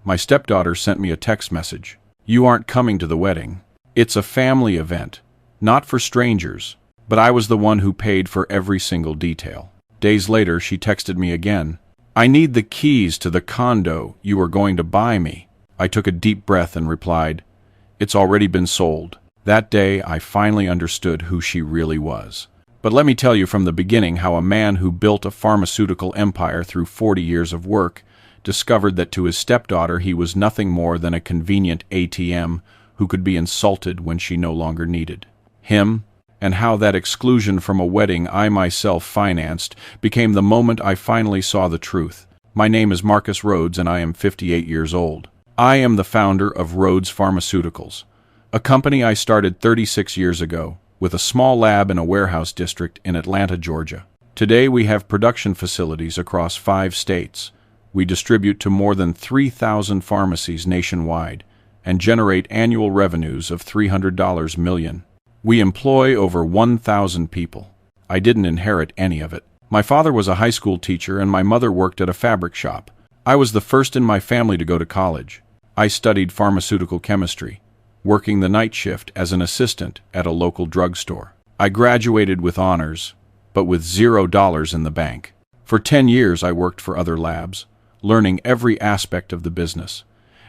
My stepdaughter sent me a text message. "You aren't coming to the wedding. It's a family event, not for strangers." But I was the one who paid for every single detail. Days later, she texted me again. "I need the keys to the condo you are going to buy me." I took a deep breath and replied, "It's already been sold." That day, I finally understood who she really was. But let me tell you from the beginning how a man who built a pharmaceutical empire through 40 years of work discovered that to his stepdaughter he was nothing more than a convenient ATM who could be insulted when she no longer needed him, and how that exclusion from a wedding I myself financed became the moment I finally saw the truth. My name is Marcus Rhodes, and I am 58 years old. I am the founder of Rhodes Pharmaceuticals, a company I started 36 years ago, with a small lab in a warehouse district in Atlanta, Georgia. Today we have production facilities across 5 states. We distribute to more than 3,000 pharmacies nationwide and generate annual revenues of $300 million. We employ over 1,000 people. I didn't inherit any of it. My father was a high school teacher and my mother worked at a fabric shop. I was the first in my family to go to college. I studied pharmaceutical chemistry, working the night shift as an assistant at a local drugstore. I graduated with honors, but with $0 in the bank. For 10 years I worked for other labs, learning every aspect of the business.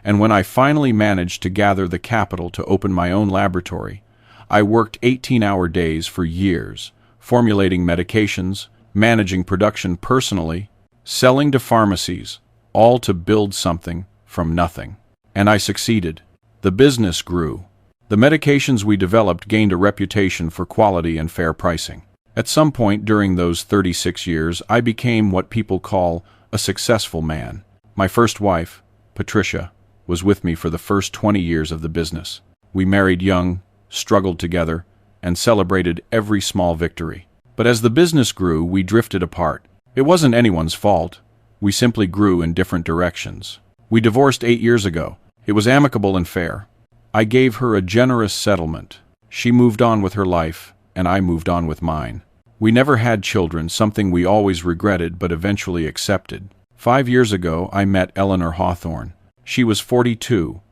And when I finally managed to gather the capital to open my own laboratory, I worked 18-hour days for years, formulating medications, managing production personally, selling to pharmacies, all to build something from nothing. And I succeeded. The business grew. The medications we developed gained a reputation for quality and fair pricing. At some point during those 36 years, I became what people call a successful man. My first wife, Patricia, was with me for the first 20 years of the business. We married young, struggled together, and celebrated every small victory. But as the business grew, we drifted apart. It wasn't anyone's fault. We simply grew in different directions. We divorced 8 years ago. It was amicable and fair. I gave her a generous settlement. She moved on with her life, and I moved on with mine. We never had children, something we always regretted but eventually accepted. 5 years ago, I met Eleanor Hawthorne. She was 42,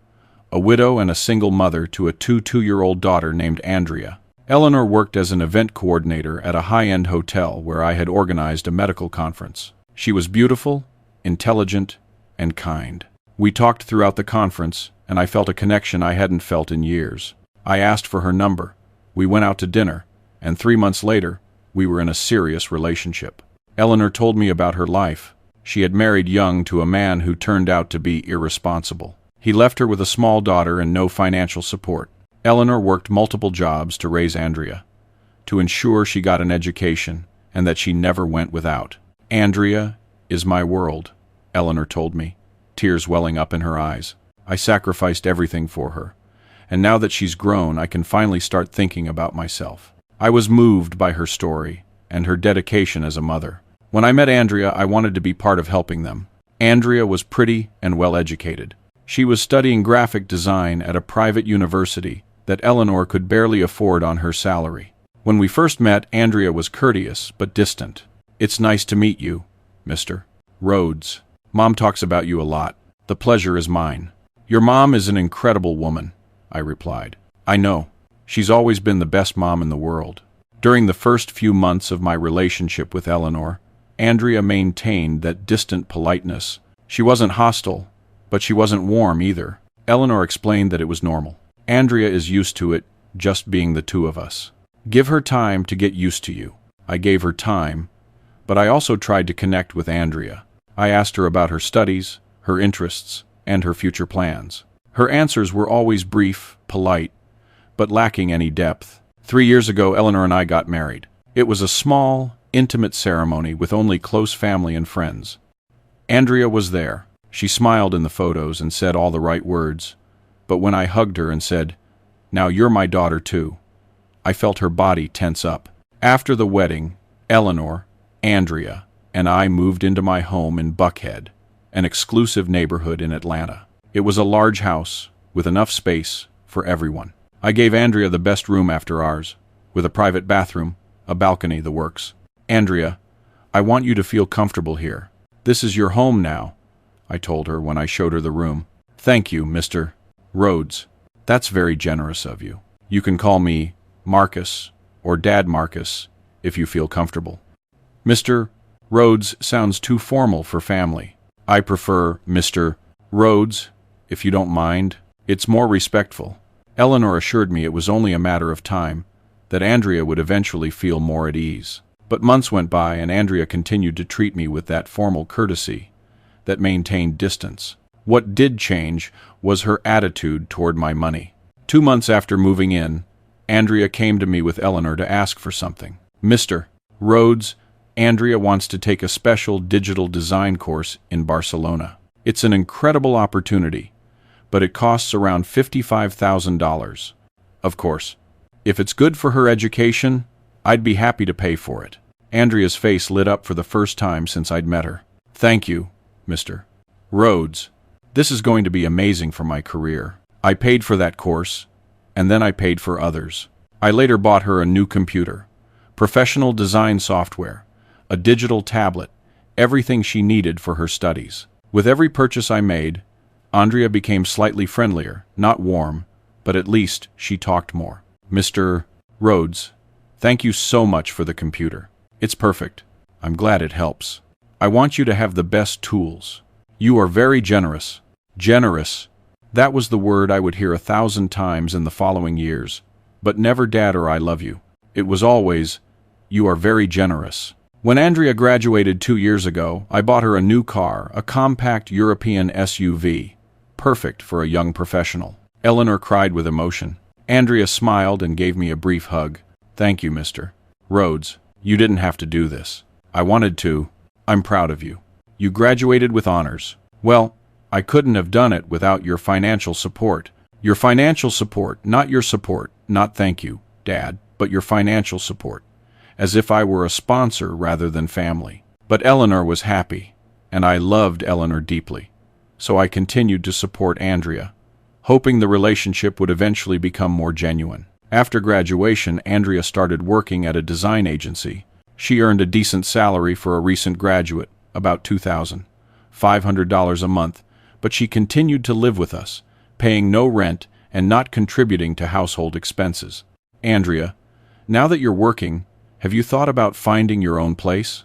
a widow and a single mother to a 2-year-old daughter named Andrea. Eleanor worked as an event coordinator at a high-end hotel where I had organized a medical conference. She was beautiful, intelligent, and kind. We talked throughout the conference, and I felt a connection I hadn't felt in years. I asked for her number. We went out to dinner, and 3 months later, we were in a serious relationship. Eleanor told me about her life. She had married young to a man who turned out to be irresponsible. He left her with a small daughter and no financial support. Eleanor worked multiple jobs to raise Andrea, to ensure she got an education and that she never went without. "Andrea is my world," Eleanor told me, tears welling up in her eyes. "I sacrificed everything for her, and now that she's grown, I can finally start thinking about myself." I was moved by her story and her dedication as a mother. When I met Andrea, I wanted to be part of helping them. Andrea was pretty and well-educated. She was studying graphic design at a private university that Eleanor could barely afford on her salary. When we first met, Andrea was courteous but distant. "It's nice to meet you, Mr. Rhodes. Mom talks about you a lot. The pleasure is mine." "Your mom is an incredible woman," I replied. "I know. She's always been the best mom in the world." During the first few months of my relationship with Eleanor, Andrea maintained that distant politeness. She wasn't hostile, but she wasn't warm either. Eleanor explained that it was normal. "Andrea is used to it, just being the two of us. Give her time to get used to you." I gave her time, but I also tried to connect with Andrea. I asked her about her studies, her interests, and her future plans. Her answers were always brief, polite, but lacking any depth. 3 years ago, Eleanor and I got married. It was a small, intimate ceremony with only close family and friends. Andrea was there. She smiled in the photos and said all the right words, but when I hugged her and said, "Now you're my daughter too," I felt her body tense up. After the wedding, Eleanor, Andrea, and I moved into my home in Buckhead, an exclusive neighborhood in Atlanta. It was a large house with enough space for everyone. I gave Andrea the best room after ours, with a private bathroom, a balcony, the works. "Andrea, I want you to feel comfortable here. This is your home now," I told her when I showed her the room. Thank you, Mr. Rhodes. That's very generous of you. You can call me Marcus or Dad Marcus if you feel comfortable. Mr. Rhodes sounds too formal for family. I prefer Mr. Rhodes, if you don't mind. It's more respectful. Eleanor assured me it was only a matter of time, that Andrea would eventually feel more at ease. But months went by and Andrea continued to treat me with that formal courtesy that maintained distance. What did change was her attitude toward my money. 2 months after moving in, Andrea came to me with Eleanor to ask for something. Mr. Rhodes, Andrea wants to take a special digital design course in Barcelona. It's an incredible opportunity, but it costs around $55,000. Of course, if it's good for her education, I'd be happy to pay for it. Andrea's face lit up for the first time since I'd met her. Thank you, Mr. Rhodes. This is going to be amazing for my career. I paid for that course, and then I paid for others. I later bought her a new computer, professional design software, a digital tablet, everything she needed for her studies. With every purchase I made, Andrea became slightly friendlier, not warm, but at least she talked more. Mr. Rhodes, thank you so much for the computer. It's perfect. I'm glad it helps. I want you to have the best tools. You are very generous. Generous. That was the word I would hear 1,000 times in the following years, but never Dad or I love you. It was always, you are very generous. When Andrea graduated 2 years ago, I bought her a new car, a compact European SUV, perfect for a young professional. Eleanor cried with emotion. Andrea smiled and gave me a brief hug. Thank you, Mr. Rhodes. You didn't have to do this. I wanted to. I'm proud of you. You graduated with honors. Well, I couldn't have done it without your financial support. Your financial support, not your support, not thank you, Dad, but your financial support. As if I were a sponsor rather than family. But Eleanor was happy, and I loved Eleanor deeply. So I continued to support Andrea, hoping the relationship would eventually become more genuine. After graduation, Andrea started working at a design agency. She earned a decent salary for a recent graduate, about $2,500 a month, but she continued to live with us, paying no rent and not contributing to household expenses. Andrea, now that you're working, have you thought about finding your own place?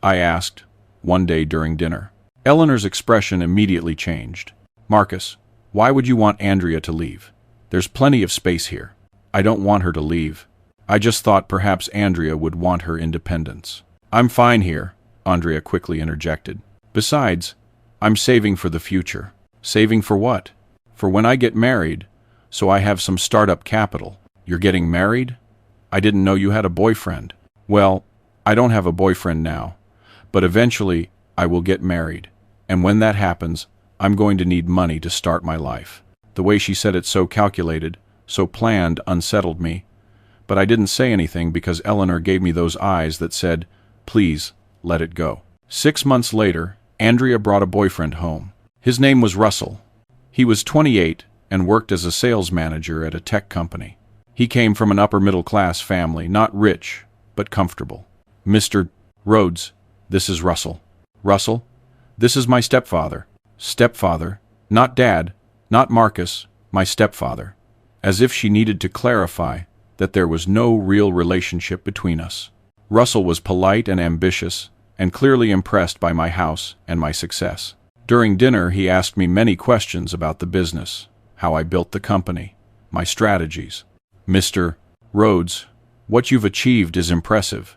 I asked, one day during dinner. Eleanor's expression immediately changed. Marcus, why would you want Andrea to leave? There's plenty of space here. I don't want her to leave. I just thought perhaps Andrea would want her independence. I'm fine here, Andrea quickly interjected. Besides, I'm saving for the future. Saving for what? For when I get married, so I have some startup capital. You're getting married? I didn't know you had a boyfriend. Well, I don't have a boyfriend now, but eventually I will get married. And when that happens, I'm going to need money to start my life. The way she said it so calculated, so planned, unsettled me. But I didn't say anything because Eleanor gave me those eyes that said, please, let it go. 6 months later, Andrea brought a boyfriend home. His name was Russell. He was 28 and worked as a sales manager at a tech company. He came from an upper-middle-class family, not rich, but comfortable. Mr. Rhodes, this is Russell. Russell, this is my stepfather. Stepfather, not Dad, not Marcus, my stepfather. As if she needed to clarify that there was no real relationship between us. Russell was polite and ambitious, and clearly impressed by my house and my success. During dinner, he asked me many questions about the business, how I built the company, my strategies. Mr. Rhodes, what you've achieved is impressive.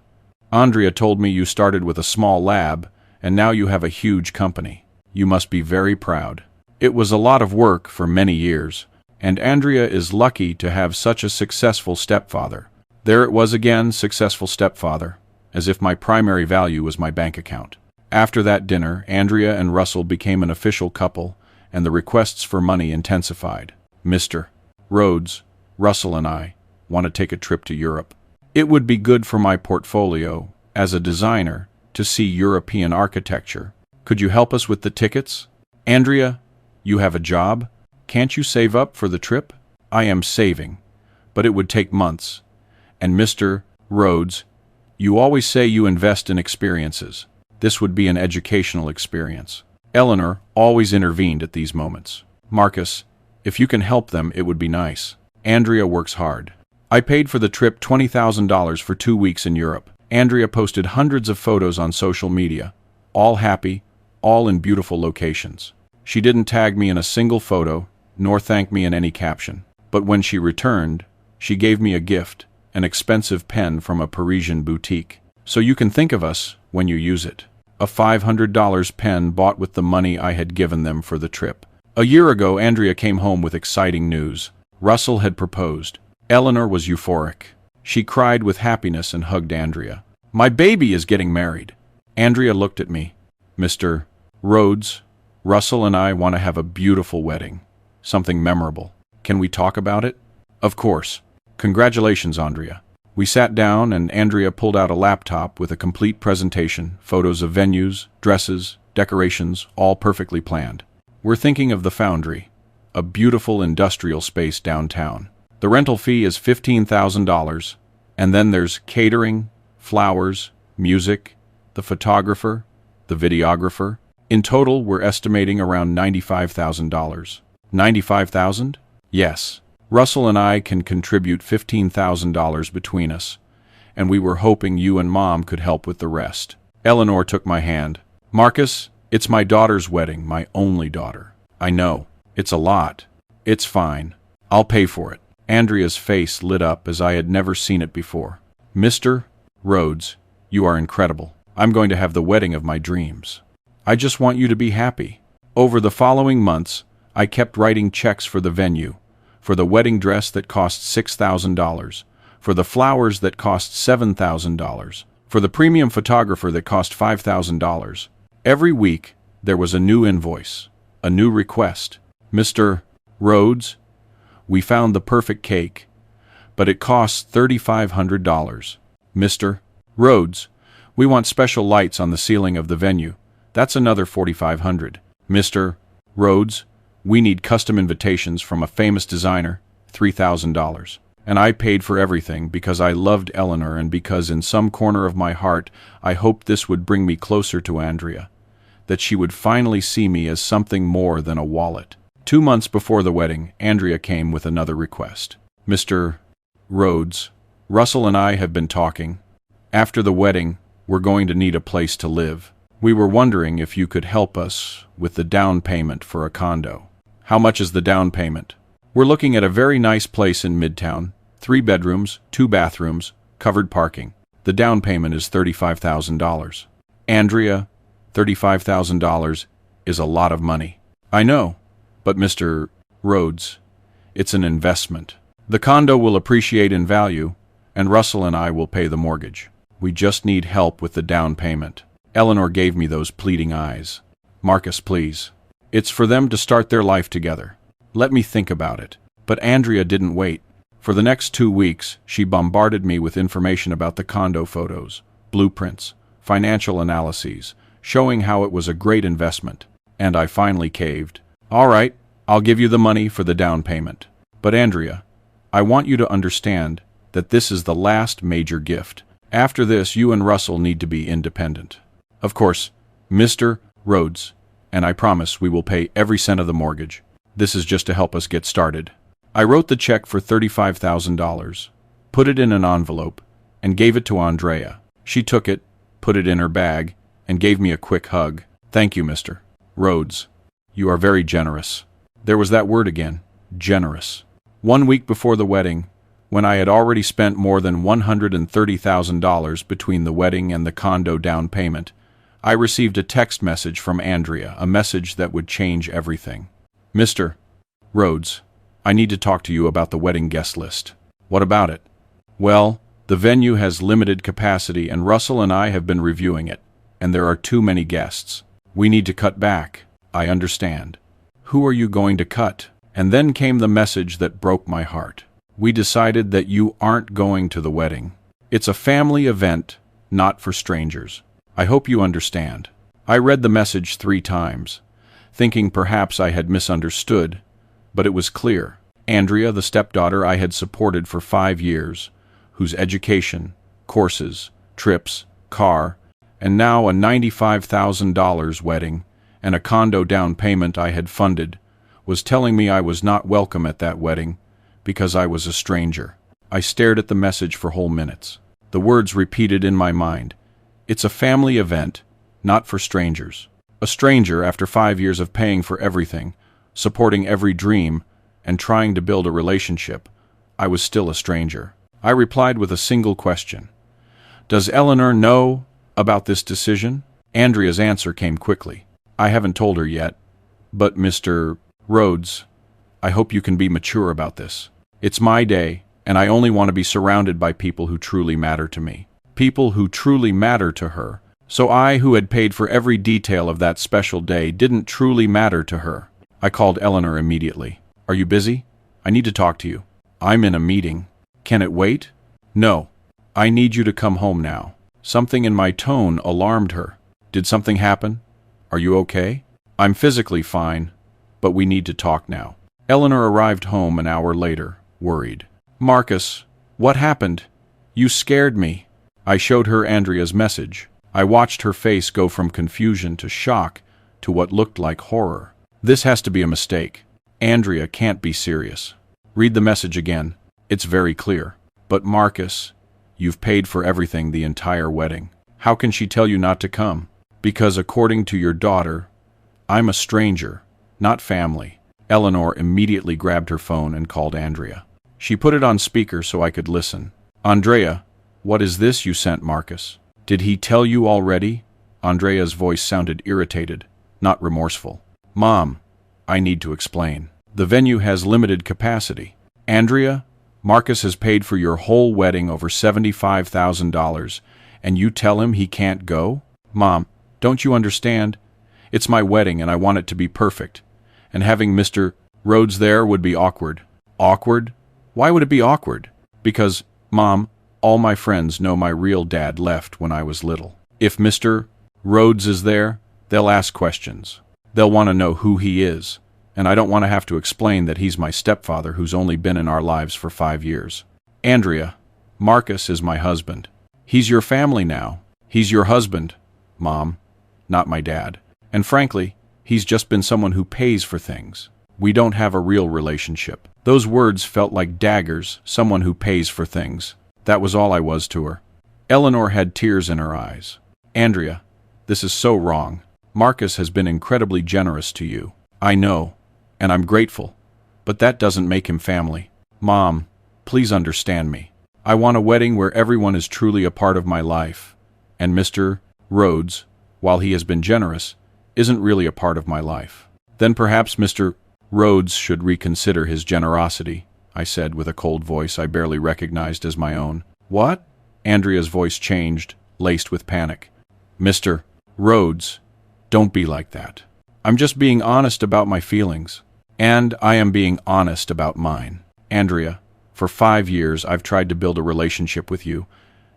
Andrea told me you started with a small lab, and now you have a huge company. You must be very proud. It was a lot of work for many years, and Andrea is lucky to have such a successful stepfather. There it was again, successful stepfather, as if my primary value was my bank account. After that dinner, Andrea and Russell became an official couple, and the requests for money intensified. Mr. Rhodes, Russell and I want to take a trip to Europe. It would be good for my portfolio, as a designer, to see European architecture. Could you help us with the tickets? Andrea, you have a job? Can't you save up for the trip? I am saving, but it would take months. And Mr. Rhodes, you always say you invest in experiences. This would be an educational experience. Eleanor always intervened at these moments. Marcus, if you can help them, it would be nice. Andrea works hard. I paid for the trip $20,000 for 2 weeks in Europe. Andrea posted hundreds of photos on social media, all happy, all in beautiful locations. She didn't tag me in a single photo, nor thank me in any caption. But when she returned, she gave me a gift, an expensive pen from a Parisian boutique. So you can think of us when you use it. A $500 pen bought with the money I had given them for the trip. A year ago, Andrea came home with exciting news. Russell had proposed. Eleanor was euphoric. She cried with happiness and hugged Andrea. My baby is getting married. Andrea looked at me. Mr. Rhodes, Russell and I want to have a beautiful wedding. Something memorable. Can we talk about it? Of course. Congratulations, Andrea. We sat down and Andrea pulled out a laptop with a complete presentation, photos of venues, dresses, decorations, all perfectly planned. We're thinking of the Foundry, a beautiful industrial space downtown. The rental fee is $15,000, and then there's catering, flowers, music, the photographer, the videographer. In total, we're estimating around $95,000. $95,000? Yes. Russell and I can contribute $15,000 between us, and we were hoping you and Mom could help with the rest. Eleanor took my hand. Marcus, it's my daughter's wedding, my only daughter. I know. It's a lot. It's fine. I'll pay for it. Andrea's face lit up as I had never seen it before. Mr. Rhodes, you are incredible. I'm going to have the wedding of my dreams. I just want you to be happy. Over the following months, I kept writing checks for the venue, for the wedding dress that cost $6,000, for the flowers that cost $7,000, for the premium photographer that cost $5,000. Every week, there was a new invoice, a new request. Mr. Rhodes, we found the perfect cake, but it costs $3,500. Mr. Rhodes, we want special lights on the ceiling of the venue. That's another $4,500. Mr. Rhodes, we need custom invitations from a famous designer, $3,000. And I paid for everything because I loved Eleanor and because in some corner of my heart I hoped this would bring me closer to Andrea, that she would finally see me as something more than a wallet. 2 months before the wedding, Andrea came with another request. Mr. Rhodes, Russell and I have been talking. After the wedding, we're going to need a place to live. We were wondering if you could help us with the down payment for a condo. How much is the down payment? We're looking at a very nice place in Midtown, 3 bedrooms, 2 bathrooms, covered parking. The down payment is $35,000. Andrea, $35,000 is a lot of money. I know, but Mr. Rhodes, it's an investment. The condo will appreciate in value, and Russell and I will pay the mortgage. We just need help with the down payment. Eleanor gave me those pleading eyes. Marcus, please. It's for them to start their life together. Let me think about it. But Andrea didn't wait. For the next 2 weeks, she bombarded me with information about the condo photos, blueprints, financial analyses, showing how it was a great investment. And I finally caved. All right, I'll give you the money for the down payment. But Andrea, I want you to understand that this is the last major gift. After this, you and Russell need to be independent. Of course, Mr. Rhodes, and I promise we will pay every cent of the mortgage. This is just to help us get started. I wrote the check for $35,000, put it in an envelope, and gave it to Andrea. She took it, put it in her bag, and gave me a quick hug. Thank you, Mr. Rhodes. You are very generous. There was that word again, generous. 1 week before the wedding, when I had already spent more than $130,000 between the wedding and the condo down payment, I received a text message from Andrea, a message that would change everything. Mr. Rhodes, I need to talk to you about the wedding guest list. What about it? Well, the venue has limited capacity and Russell and I have been reviewing it, and there are too many guests. We need to cut back. I understand. Who are you going to cut? And then came the message that broke my heart. We decided that you aren't going to the wedding. It's a family event, not for strangers. I hope you understand. I read the message 3 times, thinking perhaps I had misunderstood, but it was clear. Andrea, the stepdaughter I had supported for 5 years, whose education, courses, trips, car, and now a $95,000 wedding, and a condo down payment I had funded, was telling me I was not welcome at that wedding because I was a stranger. I stared at the message for whole minutes. The words repeated in my mind. It's a family event, not for strangers. A stranger after 5 years of paying for everything, supporting every dream, and trying to build a relationship. I was still a stranger. I replied with a single question. Does Eleanor know about this decision? Andrea's answer came quickly. I haven't told her yet, but Mr. Rhodes, I hope you can be mature about this. It's my day, and I only want to be surrounded by people who truly matter to me. People who truly matter to her. So I, who had paid for every detail of that special day, didn't truly matter to her. I called Eleanor immediately. Are you busy? I need to talk to you. I'm in a meeting. Can it wait? No. I need you to come home now. Something in my tone alarmed her. Did something happen? Are you okay? I'm physically fine, but we need to talk now. Eleanor arrived home an hour later, worried. Marcus, what happened? You scared me. I showed her Andrea's message. I watched her face go from confusion to shock to what looked like horror. This has to be a mistake. Andrea can't be serious. Read the message again. It's very clear. But Marcus, you've paid for everything, the entire wedding. How can she tell you not to come? Because according to your daughter, I'm a stranger, not family. Eleanor immediately grabbed her phone and called Andrea. She put it on speaker so I could listen. Andrea, what is this you sent Marcus? Did he tell you already? Andrea's voice sounded irritated, not remorseful. Mom, I need to explain. The venue has limited capacity. Andrea, Marcus has paid for your whole wedding over $75,000, and you tell him he can't go? Mom, don't you understand? It's my wedding and I want it to be perfect. And having Mr. Rhodes there would be awkward. Awkward? Why would it be awkward? Because, Mom, all my friends know my real dad left when I was little. If Mr. Rhodes is there, they'll ask questions. They'll want to know who he is, and I don't want to have to explain that he's my stepfather who's only been in our lives for 5 years. Andrea, Marcus is my husband. He's your family now. He's your husband, Mom, not my dad. And frankly, he's just been someone who pays for things. We don't have a real relationship. Those words felt like daggers, someone who pays for things. That was all I was to her. Eleanor had tears in her eyes. Andrea, this is so wrong. Marcus has been incredibly generous to you. I know, and I'm grateful, but that doesn't make him family. Mom, please understand me. I want a wedding where everyone is truly a part of my life, and Mr. Rhodes, while he has been generous, isn't really a part of my life. Then perhaps Mr. Rhodes should reconsider his generosity, I said with a cold voice I barely recognized as my own. What? Andrea's voice changed, laced with panic. Mr. Rhodes, don't be like that. I'm just being honest about my feelings. And I am being honest about mine. Andrea, for 5 years I've tried to build a relationship with you,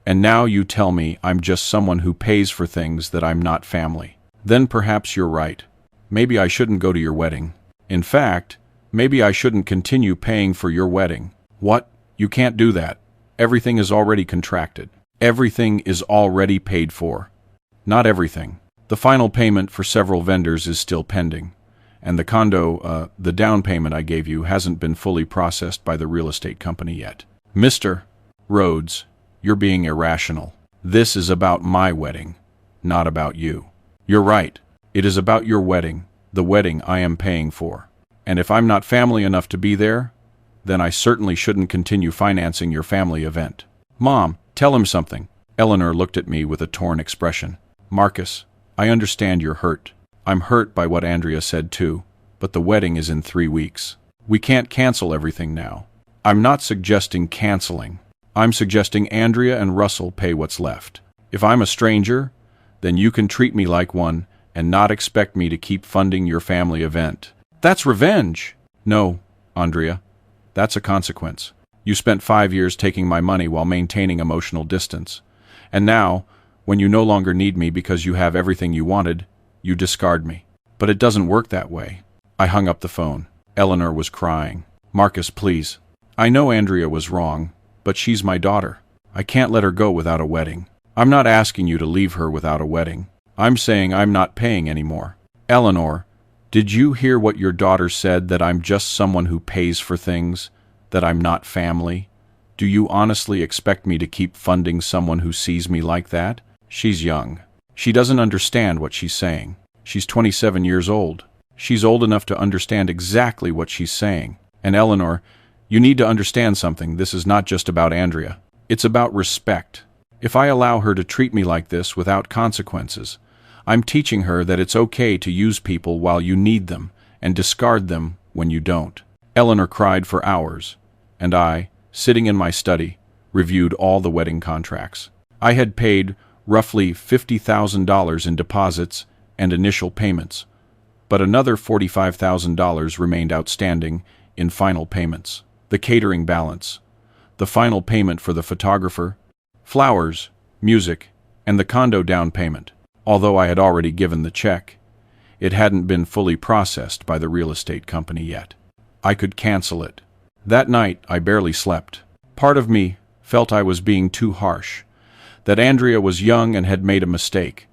and now you tell me I'm just someone who pays for things, that I'm not family. Then perhaps you're right. Maybe I shouldn't go to your wedding. In fact, maybe I shouldn't continue paying for your wedding. What? You can't do that. Everything is already contracted. Everything is already paid for. Not everything. The final payment for several vendors is still pending, and the condo, the down payment I gave you, hasn't been fully processed by the real estate company yet. Mr. Rhodes, you're being irrational. This is about my wedding, not about you. You're right. It is about your wedding, the wedding I am paying for. And if I'm not family enough to be there, then I certainly shouldn't continue financing your family event. Mom, tell him something. Eleanor looked at me with a torn expression. Marcus, I understand you're hurt. I'm hurt by what Andrea said too, but the wedding is in 3 weeks. We can't cancel everything now. I'm not suggesting canceling. I'm suggesting Andrea and Russell pay what's left. If I'm a stranger, then you can treat me like one and not expect me to keep funding your family event. That's revenge! No, Andrea. That's a consequence. You spent 5 years taking my money while maintaining emotional distance. And now, when you no longer need me because you have everything you wanted, you discard me. But it doesn't work that way. I hung up the phone. Eleanor was crying. Marcus, please. I know Andrea was wrong, but she's my daughter. I can't let her go without a wedding. I'm not asking you to leave her without a wedding. I'm saying I'm not paying anymore. Eleanor, Did you hear what your daughter said, that I'm just someone who pays for things, that I'm not family? Do you honestly expect me to keep funding someone who sees me like that? She's young. She doesn't understand what she's saying. She's 27 years old. She's old enough to understand exactly what she's saying. And Eleanor, you need to understand something. This is not just about Andrea. It's about respect. If I allow her to treat me like this without consequences, I'm teaching her that it's okay to use people while you need them and discard them when you don't. Eleanor cried for hours, and I, sitting in my study, reviewed all the wedding contracts. I had paid roughly $50,000 in deposits and initial payments, but another $45,000 remained outstanding in final payments. The catering balance, the final payment for the photographer, flowers, music, and the condo down payment. Although I had already given the check, it hadn't been fully processed by the real estate company yet. I could cancel it. That night, I barely slept. Part of me felt I was being too harsh, that Andrea was young and had made a mistake.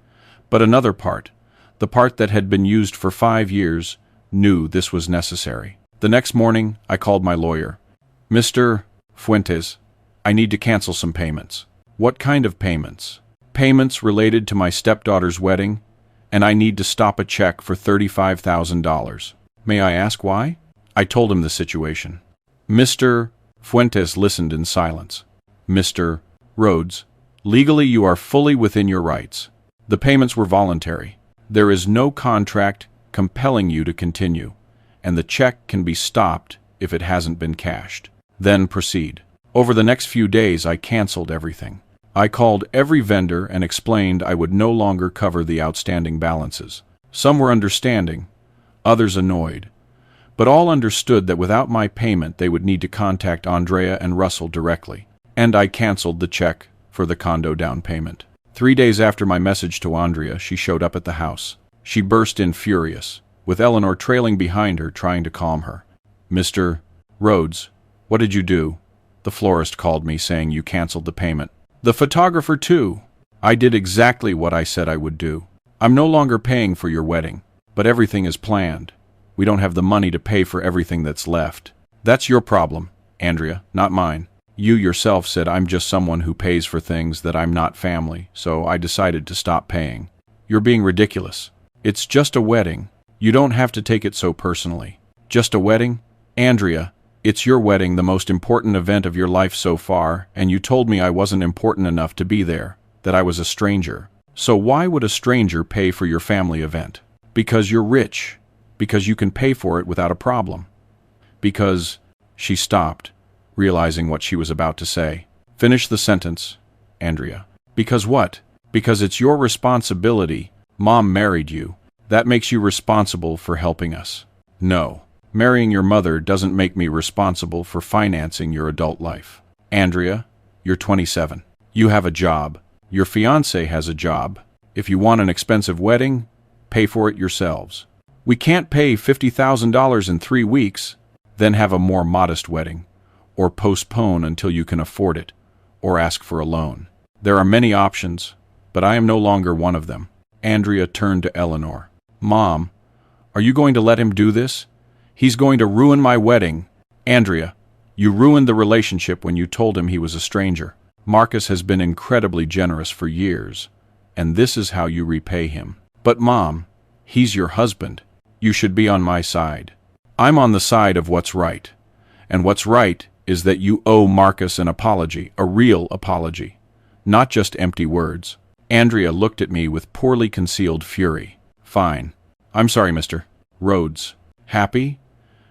But another part, the part that had been used for 5 years, knew this was necessary. The next morning, I called my lawyer. Mr. Fuentes, I need to cancel some payments. What kind of payments? Payments related to my stepdaughter's wedding, and I need to stop a check for $35,000. May I ask why? I told him the situation. Mr. Fuentes listened in silence. Mr. Rhodes, legally you are fully within your rights. The payments were voluntary. There is no contract compelling you to continue, and the check can be stopped if it hasn't been cashed. Then proceed. Over the next few days, I canceled everything. I called every vendor and explained I would no longer cover the outstanding balances. Some were understanding, others annoyed, but all understood that without my payment they would need to contact Andrea and Russell directly. And I canceled the check for the condo down payment. 3 days after my message to Andrea, she showed up at the house. She burst in furious, with Eleanor trailing behind her trying to calm her. Mr. Rhodes, what did you do? The florist called me saying you canceled the payment. The photographer too. I did exactly what I said I would do. I'm no longer paying for your wedding, but everything is planned. We don't have the money to pay for everything that's left. That's your problem, Andrea, not mine. You yourself said I'm just someone who pays for things, that I'm not family, so I decided to stop paying. You're being ridiculous. It's just a wedding. You don't have to take it so personally. Just a wedding? Andrea, it's your wedding, the most important event of your life so far, and you told me I wasn't important enough to be there, that I was a stranger. So why would a stranger pay for your family event? Because you're rich. Because you can pay for it without a problem. Because... She stopped, realizing what she was about to say. Finish the sentence, Andrea. Because what? Because it's your responsibility. Mom married you. That makes you responsible for helping us. No. Marrying your mother doesn't make me responsible for financing your adult life. Andrea, you're 27. You have a job. Your fiancé has a job. If you want an expensive wedding, pay for it yourselves. We can't pay $50,000 in 3 weeks, then have a more modest wedding, or postpone until you can afford it, or ask for a loan. There are many options, but I am no longer one of them. Andrea turned to Eleanor. Mom, are you going to let him do this? He's going to ruin my wedding. Andrea, you ruined the relationship when you told him he was a stranger. Marcus has been incredibly generous for years, and this is how you repay him. But Mom, he's your husband. You should be on my side. I'm on the side of what's right. And what's right is that you owe Marcus an apology, a real apology, not just empty words. Andrea looked at me with poorly concealed fury. Fine. I'm sorry, Mr. Rhodes. Happy?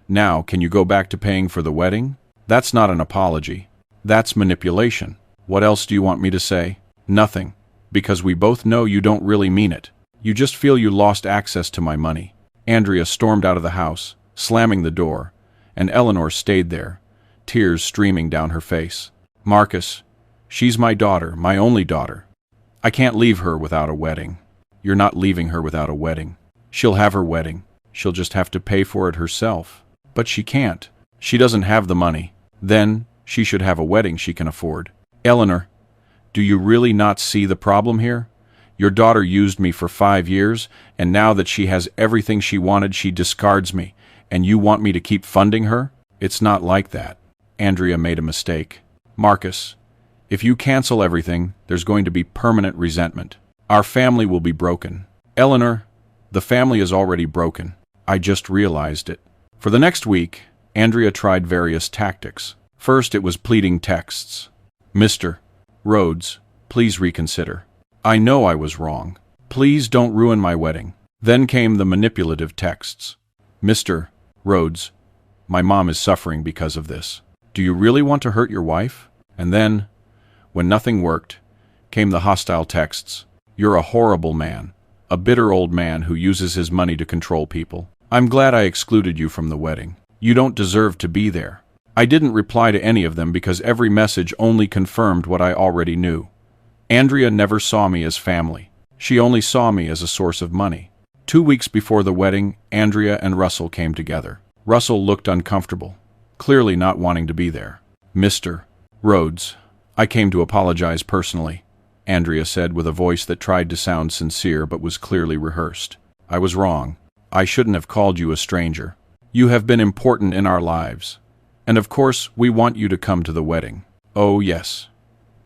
Now, can you go back to paying for the wedding? That's not an apology. That's manipulation. What else do you want me to say? Nothing. Because we both know you don't really mean it. You just feel you lost access to my money. Andrea stormed out of the house, slamming the door, and Eleanor stayed there, tears streaming down her face. Marcus, she's my daughter, my only daughter. I can't leave her without a wedding. You're not leaving her without a wedding. She'll have her wedding. She'll just have to pay for it herself. But she can't. She doesn't have the money. Then she should have a wedding she can afford. Eleanor, do you really not see the problem here? Your daughter used me for 5 years, and now that she has everything she wanted, she discards me, and you want me to keep funding her? It's not like that. Andrea made a mistake. Marcus, if you cancel everything, there's going to be permanent resentment. Our family will be broken. Eleanor, the family is already broken. I just realized it. For the next week, Andrea tried various tactics. First, it was pleading texts. Mr. Rhodes, please reconsider. I know I was wrong. Please don't ruin my wedding. Then came the manipulative texts. Mr. Rhodes, my mom is suffering because of this. Do you really want to hurt your wife? And then, when nothing worked, came the hostile texts. You're a horrible man, a bitter old man who uses his money to control people. I'm glad I excluded you from the wedding. You don't deserve to be there. I didn't reply to any of them because every message only confirmed what I already knew. Andrea never saw me as family. She only saw me as a source of money. 2 weeks before the wedding, Andrea and Russell came together. Russell looked uncomfortable, clearly not wanting to be there. Mr. Rhodes, I came to apologize personally, Andrea said with a voice that tried to sound sincere but was clearly rehearsed. I was wrong. I shouldn't have called you a stranger. You have been important in our lives. And of course, we want you to come to the wedding. Oh, yes.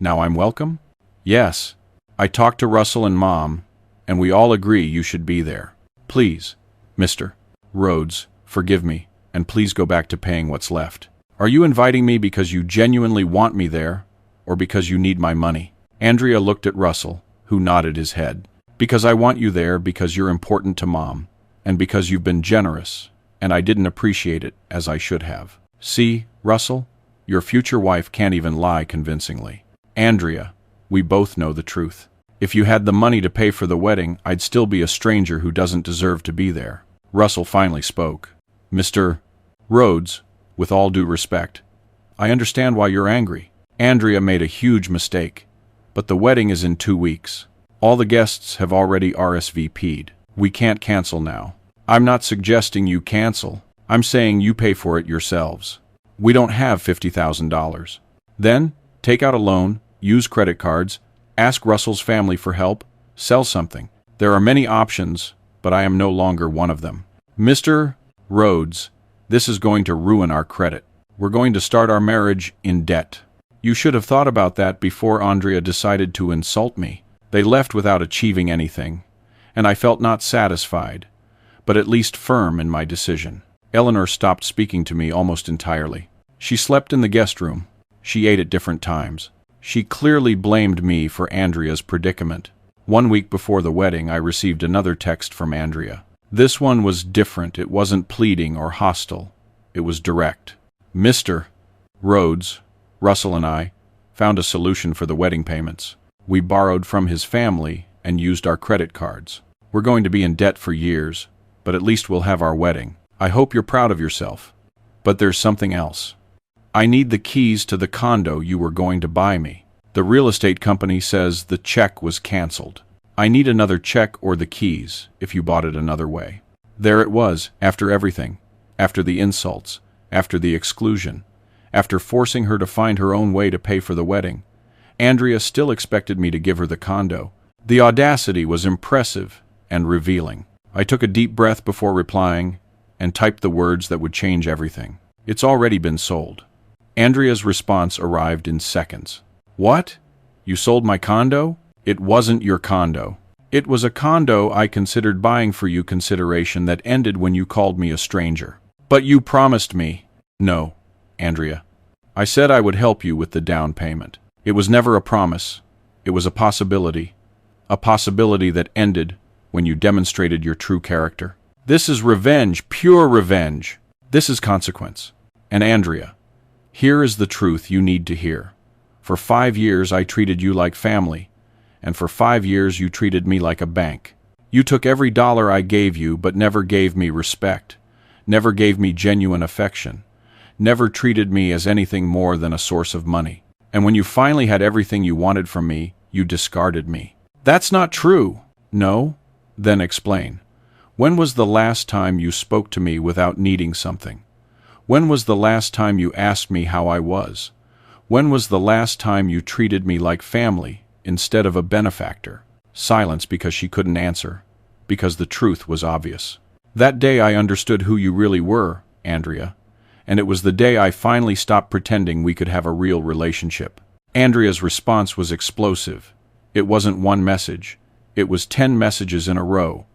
Now I'm welcome? Yes. I talked to Russell and Mom, and we all agree you should be there. Please, Mr. Rhodes, forgive me, and please go back to paying what's left. Are you inviting me because you genuinely want me there, or because you need my money? Andrea looked at Russell, who nodded his head. Because I want you there because you're important to Mom, and because you've been generous, and I didn't appreciate it as I should have. See, Russell, your future wife can't even lie convincingly. Andrea, we both know the truth. If you had the money to pay for the wedding, I'd still be a stranger who doesn't deserve to be there. Russell finally spoke. Mr. Rhodes, with all due respect, I understand why you're angry. Andrea made a huge mistake, but the wedding is in 2 weeks. All the guests have already RSVP'd. We can't cancel now. I'm not suggesting you cancel. I'm saying you pay for it yourselves. We don't have $50,000. Then, take out a loan, use credit cards, ask Russell's family for help, sell something. There are many options, but I am no longer one of them. Mr. Rhodes, this is going to ruin our credit. We're going to start our marriage in debt. You should have thought about that before Andrea decided to insult me. They left without achieving anything, and I felt not satisfied, but at least firm in my decision. Eleanor stopped speaking to me almost entirely. She slept in the guest room. She ate at different times. She clearly blamed me for Andrea's predicament. 1 week before the wedding, I received another text from Andrea. This one was different. It wasn't pleading or hostile. It was direct. Mr. Rhodes, Russell and I found a solution for the wedding payments. We borrowed from his family and used our credit cards. We're going to be in debt for years, but at least we'll have our wedding. I hope you're proud of yourself. But there's something else. I need the keys to the condo you were going to buy me. The real estate company says the check was canceled. I need another check or the keys if you bought it another way. There it was, after everything, after the insults, after the exclusion, after forcing her to find her own way to pay for the wedding. Andrea still expected me to give her the condo. The audacity was impressive and revealing. I took a deep breath before replying and typed the words that would change everything. It's already been sold. Andrea's response arrived in seconds. What? You sold my condo? It wasn't your condo. It was a condo I considered buying for you, consideration that ended when you called me a stranger. But you promised me. No, Andrea. I said I would help you with the down payment. It was never a promise. It was a possibility that ended when you demonstrated your true character. This is revenge, pure revenge. This is consequence. And Andrea, here is the truth you need to hear. For 5 years I treated you like family, and for 5 years you treated me like a bank. You took every dollar I gave you but never gave me respect, never gave me genuine affection, never treated me as anything more than a source of money. And when you finally had everything you wanted from me, you discarded me. That's not true. No? Then explain. When was the last time you spoke to me without needing something? When was the last time you asked me how I was? When was the last time you treated me like family instead of a benefactor? Silence because she couldn't answer, because the truth was obvious. That day I understood who you really were, Andrea, and it was the day I finally stopped pretending we could have a real relationship. Andrea's response was explosive. It wasn't one message. It was 10 messages in a row,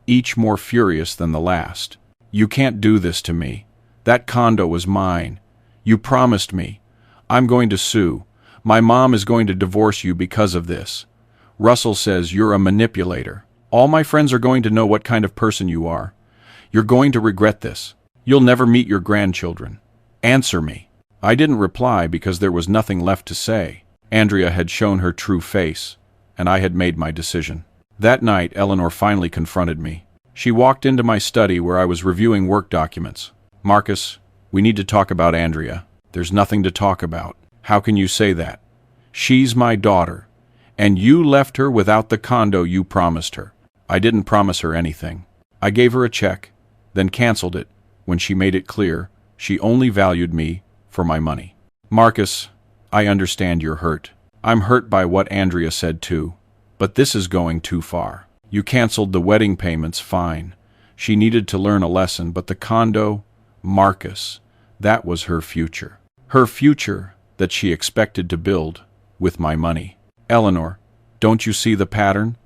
each more furious than the last. You can't do this to me. That condo was mine. You promised me. I'm going to sue. My mom is going to divorce you because of this. Russell says you're a manipulator. All my friends are going to know what kind of person you are. You're going to regret this. You'll never meet your grandchildren. Answer me. I didn't reply because there was nothing left to say. Andrea had shown her true face, and I had made my decision. That night, Eleanor finally confronted me. She walked into my study where I was reviewing work documents. Marcus, we need to talk about Andrea. There's nothing to talk about. How can you say that? She's my daughter, and you left her without the condo you promised her. I didn't promise her anything. I gave her a check, then canceled it when she made it clear she only valued me for my money. Marcus, I understand you're hurt. I'm hurt by what Andrea said too, but this is going too far. You canceled the wedding payments, fine. She needed to learn a lesson, but the condo, Marcus, that was her future. Her future that she expected to build with my money. Eleanor, don't you see the pattern?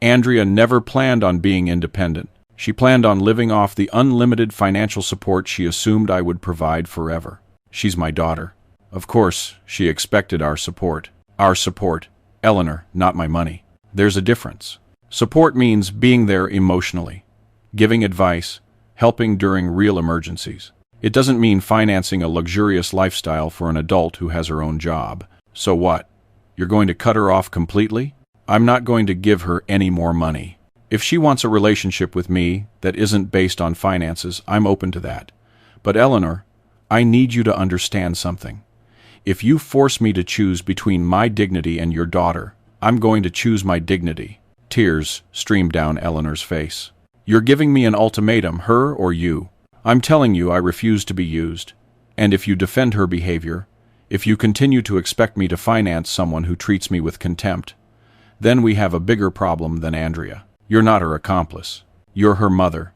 Andrea never planned on being independent. She planned on living off the unlimited financial support she assumed I would provide forever. She's my daughter. Of course, she expected our support. Our support, Eleanor, not my money. There's a difference. Support means being there emotionally, giving advice, helping during real emergencies. It doesn't mean financing a luxurious lifestyle for an adult who has her own job. So what? You're going to cut her off completely? I'm not going to give her any more money. If she wants a relationship with me that isn't based on finances, I'm open to that. But Eleanor, I need you to understand something. If you force me to choose between my dignity and your daughter, I'm going to choose my dignity. Tears streamed down Eleanor's face. You're giving me an ultimatum, her or you. I'm telling you I refuse to be used. And if you defend her behavior, if you continue to expect me to finance someone who treats me with contempt, then we have a bigger problem than Andrea. You're not her accomplice. You're her mother,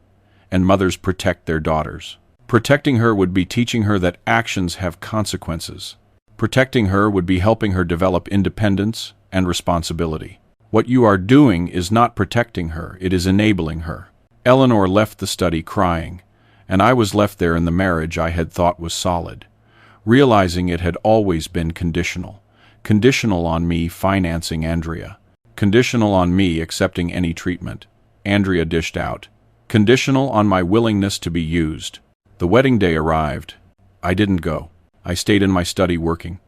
and mothers protect their daughters. Protecting her would be teaching her that actions have consequences. Protecting her would be helping her develop independence and responsibility. What you are doing is not protecting her, it is enabling her. Eleanor left the study crying, and I was left there in the marriage I had thought was solid, realizing it had always been conditional. Conditional on me financing Andrea. Conditional on me accepting any treatment Andrea dished out. Conditional on my willingness to be used. The wedding day arrived. I didn't go. I stayed in my study working,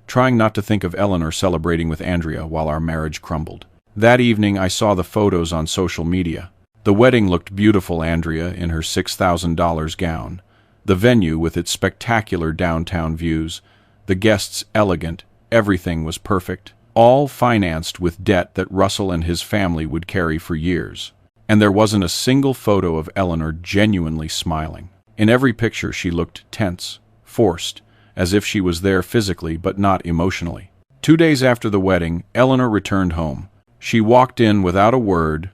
trying not to think of Eleanor celebrating with Andrea while our marriage crumbled. That evening I saw the photos on social media. The wedding looked beautiful, Andrea in her $6,000 gown. The venue with its spectacular downtown views. The guests elegant. Everything was perfect. All financed with debt that Russell and his family would carry for years. And there wasn't a single photo of Eleanor genuinely smiling. In every picture she looked tense, forced, as if she was there physically but not emotionally. 2 days after the wedding, Eleanor returned home. She walked in without a word,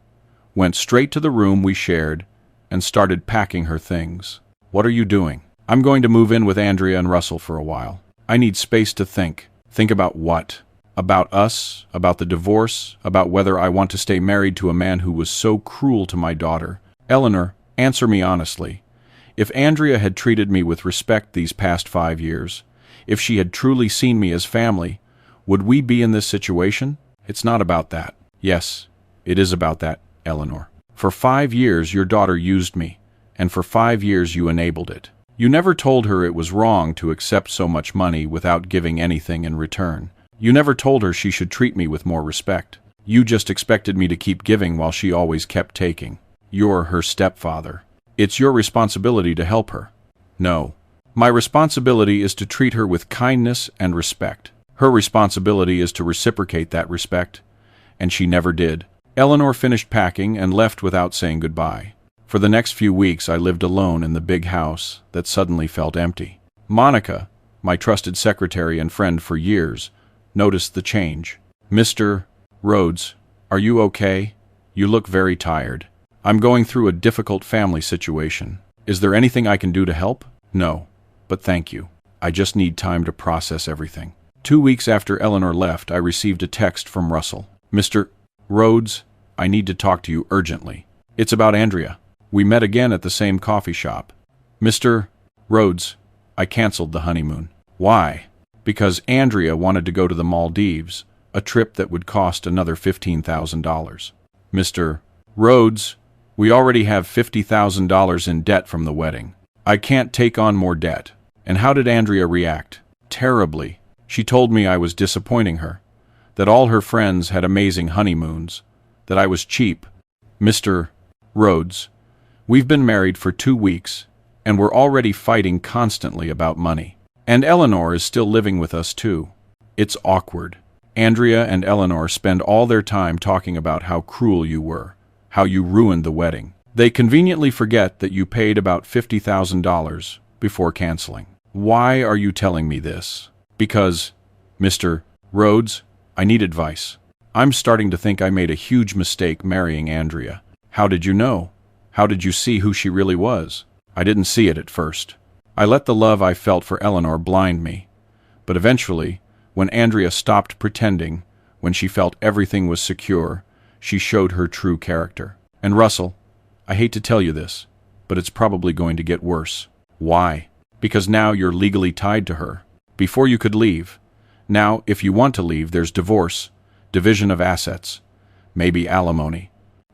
went straight to the room we shared, and started packing her things. What are you doing? I'm going to move in with Andrea and Russell for a while. I need space to think. Think about what? About us, about the divorce, about whether I want to stay married to a man who was so cruel to my daughter. Eleanor, answer me honestly. If Andrea had treated me with respect these past 5 years, if she had truly seen me as family, would we be in this situation? It's not about that. Yes, it is about that, Eleanor. For 5 years your daughter used me, and for 5 years you enabled it. You never told her it was wrong to accept so much money without giving anything in return. You never told her she should treat me with more respect. You just expected me to keep giving while she always kept taking. You're her stepfather. It's your responsibility to help her. No. My responsibility is to treat her with kindness and respect. Her responsibility is to reciprocate that respect, and she never did. Eleanor finished packing and left without saying goodbye. For the next few weeks I lived alone in the big house that suddenly felt empty. Monica, my trusted secretary and friend for years, noticed the change. Mr. Rhodes, Are you okay? You look very tired. I'm going through a difficult family situation. Is there anything I can do to help? No, but thank you. I just need time to process everything. 2 weeks after Eleanor left, I received a text from Russell. Mr. Rhodes, I need to talk to you urgently. It's about Andrea. We met again at the same coffee shop. Mr. Rhodes, I canceled the honeymoon. Why? Because Andrea wanted to go to the Maldives, a trip that would cost another $15,000. Mr. Rhodes, we already have $50,000 in debt from the wedding. I can't take on more debt. And how did Andrea react? Terribly. She told me I was disappointing her, that all her friends had amazing honeymoons, that I was cheap. Mr. Rhodes, we've been married for 2 weeks, and we're already fighting constantly about money. And Eleanor is still living with us too. It's awkward. Andrea and Eleanor spend all their time talking about how cruel you were, how you ruined the wedding. They conveniently forget that you paid about $50,000 before canceling. Why are you telling me this? Because, Mr. Rhodes, I need advice. I'm starting to think I made a huge mistake marrying Andrea. How did you know? How did you see who she really was? I didn't see it at first. I let the love I felt for Eleanor blind me. But eventually, when Andrea stopped pretending, when she felt everything was secure, she showed her true character. And Russell, I hate to tell you this, but it's probably going to get worse. Why? Because now you're legally tied to her. Before you could leave. Now, if you want to leave, there's divorce, division of assets, maybe alimony.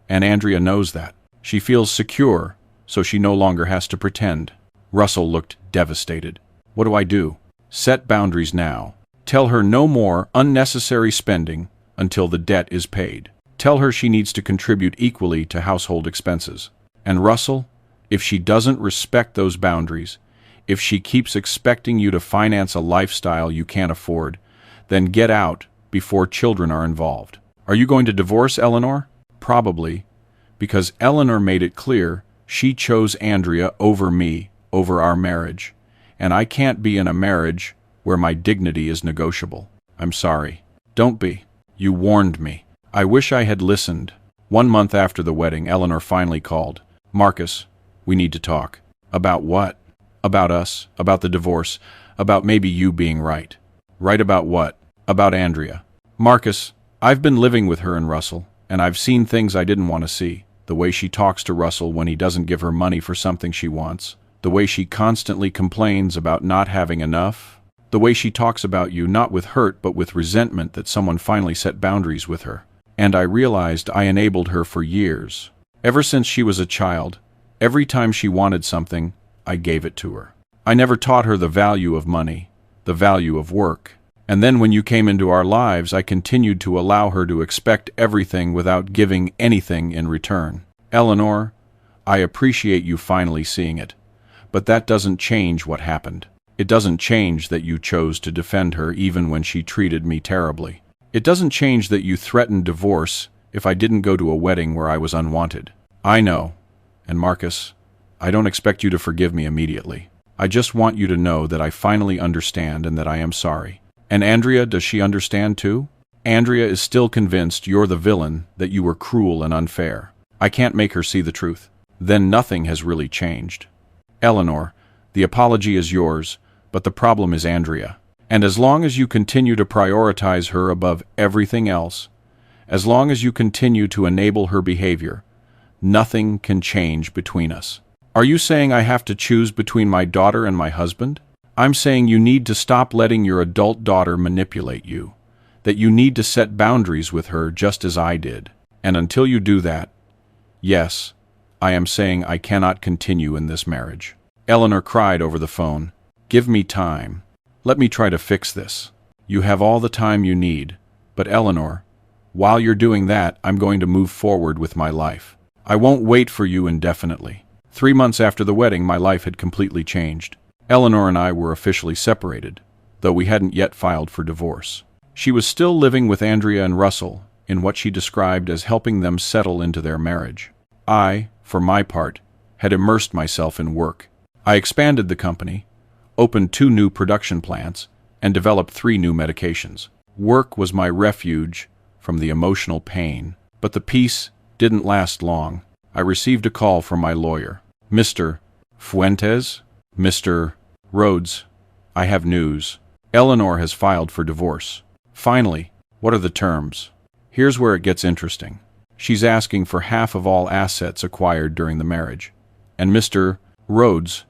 And Andrea knows that. She feels secure, so she no longer has to pretend. Russell looked devastated. What do I do? Set boundaries now. Tell her no more unnecessary spending until the debt is paid. Tell her she needs to contribute equally to household expenses. And Russell, if she doesn't respect those boundaries, if she keeps expecting you to finance a lifestyle you can't afford, then get out before children are involved. Are you going to divorce Eleanor? Probably, because Eleanor made it clear she chose Andrea over me, over our marriage, and I can't be in a marriage where my dignity is negotiable. I'm sorry. Don't be. You warned me. I wish I had listened. 1 month after the wedding, Eleanor finally called. Marcus, we need to talk. About what? About us, about the divorce, about maybe you being right. Right about what? About Andrea. Marcus, I've been living with her and Russell, and I've seen things I didn't want to see. The way she talks to Russell when he doesn't give her money for something she wants. The way she constantly complains about not having enough. The way she talks about you not with hurt but with resentment that someone finally set boundaries with her. And I realized I enabled her for years. Ever since she was a child, every time she wanted something, I gave it to her. I never taught her the value of money, the value of work. And then when you came into our lives, I continued to allow her to expect everything without giving anything in return. Eleanor, I appreciate you finally seeing it. But that doesn't change what happened. It doesn't change that you chose to defend her even when she treated me terribly. It doesn't change that you threatened divorce if I didn't go to a wedding where I was unwanted. I know. And Marcus, I don't expect you to forgive me immediately. I just want you to know that I finally understand and that I am sorry. And Andrea, does she understand too? Andrea is still convinced you're the villain, that you were cruel and unfair. I can't make her see the truth. Then nothing has really changed. Eleanor, the apology is yours, but the problem is Andrea. And as long as you continue to prioritize her above everything else, as long as you continue to enable her behavior, nothing can change between us. Are you saying I have to choose between my daughter and my husband? I'm saying you need to stop letting your adult daughter manipulate you, that you need to set boundaries with her just as I did. And until you do that, yes, I am saying I cannot continue in this marriage. Eleanor cried over the phone. Give me time. Let me try to fix this. You have all the time you need. But Eleanor, while you're doing that, I'm going to move forward with my life. I won't wait for you indefinitely. 3 months after the wedding, my life had completely changed. Eleanor and I were officially separated, though we hadn't yet filed for divorce. She was still living with Andrea and Russell in what she described as helping them settle into their marriage. I, for my part, had immersed myself in work. I expanded the company, opened 2 new production plants, and developed 3 new medications. Work was my refuge from the emotional pain. But the peace didn't last long. I received a call from my lawyer. Mr. Fuentes? Mr. Rhodes, I have news. Eleanor has filed for divorce. Finally, what are the terms? Here's where it gets interesting. She's asking for half of all assets acquired during the marriage. And Mr. Rhodes,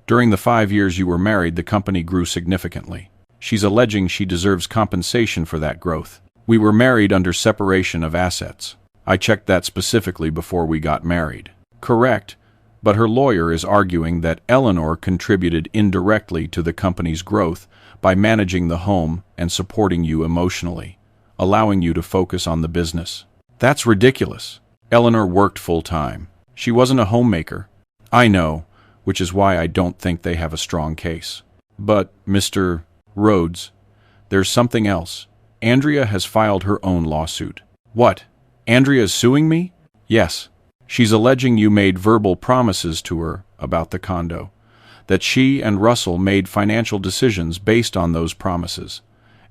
during the 5 years you were married, the company grew significantly. She's alleging she deserves compensation for that growth. We were married under separation of assets. I checked that specifically before we got married. Correct, but her lawyer is arguing that Eleanor contributed indirectly to the company's growth by managing the home and supporting you emotionally, allowing you to focus on the business. That's ridiculous. Eleanor worked full-time. She wasn't a homemaker. I know, which is why I don't think they have a strong case. But, Mr. Rhodes, there's something else. Andrea has filed her own lawsuit. What? Andrea is suing me? Yes. She's alleging you made verbal promises to her about the condo, that she and Russell made financial decisions based on those promises,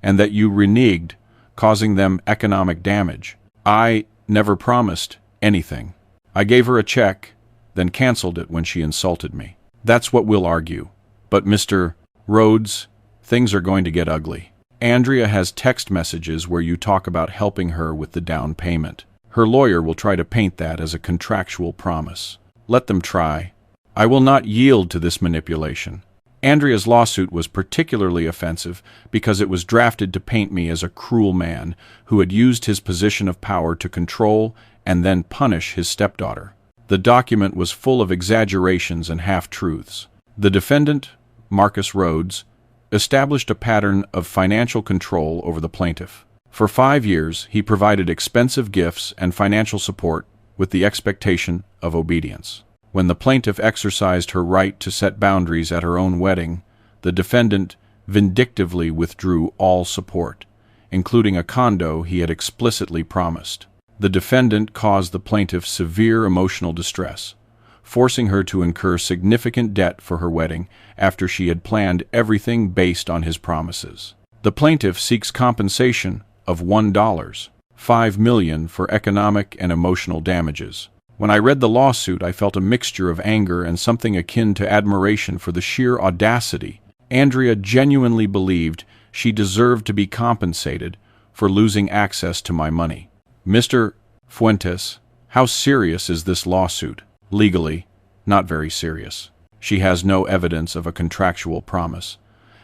and that you reneged, causing them economic damage. I never promised anything. I gave her a check, then canceled it when she insulted me. That's what we'll argue. But Mr. Rhodes, things are going to get ugly. Andrea has text messages where you talk about helping her with the down payment. Her lawyer will try to paint that as a contractual promise. Let them try. I will not yield to this manipulation. Andrea's lawsuit was particularly offensive because it was drafted to paint me as a cruel man who had used his position of power to control and then punish his stepdaughter. The document was full of exaggerations and half-truths. The defendant, Marcus Rhodes, established a pattern of financial control over the plaintiff. For 5 years, he provided expensive gifts and financial support with the expectation of obedience. When the plaintiff exercised her right to set boundaries at her own wedding, the defendant vindictively withdrew all support, including a condo he had explicitly promised. The defendant caused the plaintiff severe emotional distress, forcing her to incur significant debt for her wedding after she had planned everything based on his promises. The plaintiff seeks compensation of $5 million for economic and emotional damages. When I read the lawsuit, I felt a mixture of anger and something akin to admiration for the sheer audacity. Andrea genuinely believed she deserved to be compensated for losing access to my money. Mr. Fuentes, how serious is this lawsuit? Legally, not very serious. She has no evidence of a contractual promise,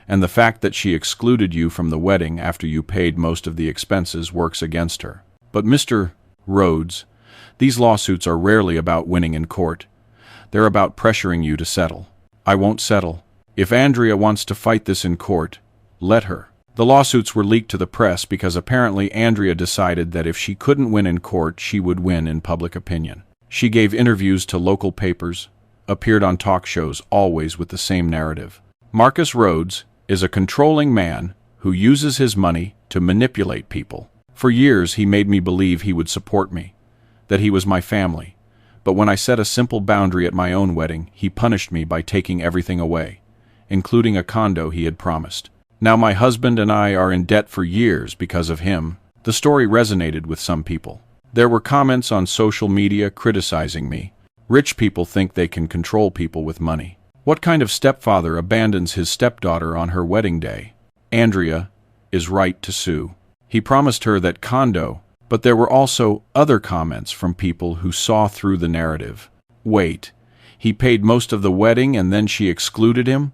and the fact that she excluded you from the wedding after you paid most of the expenses works against her. But Mr. Rhodes, these lawsuits are rarely about winning in court. They're about pressuring you to settle. I won't settle. If Andrea wants to fight this in court, let her. The lawsuits were leaked to the press because apparently Andrea decided that if she couldn't win in court, she would win in public opinion. She gave interviews to local papers, appeared on talk shows, always with the same narrative. Marcus Rhodes is a controlling man who uses his money to manipulate people. For years, he made me believe he would support me, that he was my family. But when I set a simple boundary at my own wedding, he punished me by taking everything away, including a condo he had promised. Now my husband and I are in debt for years because of him. The story resonated with some people. There were comments on social media criticizing me. Rich people think they can control people with money. What kind of stepfather abandons his stepdaughter on her wedding day? Andrea is right to sue. He promised her that condo, but there were also other comments from people who saw through the narrative. Wait, he paid most of the wedding and then she excluded him?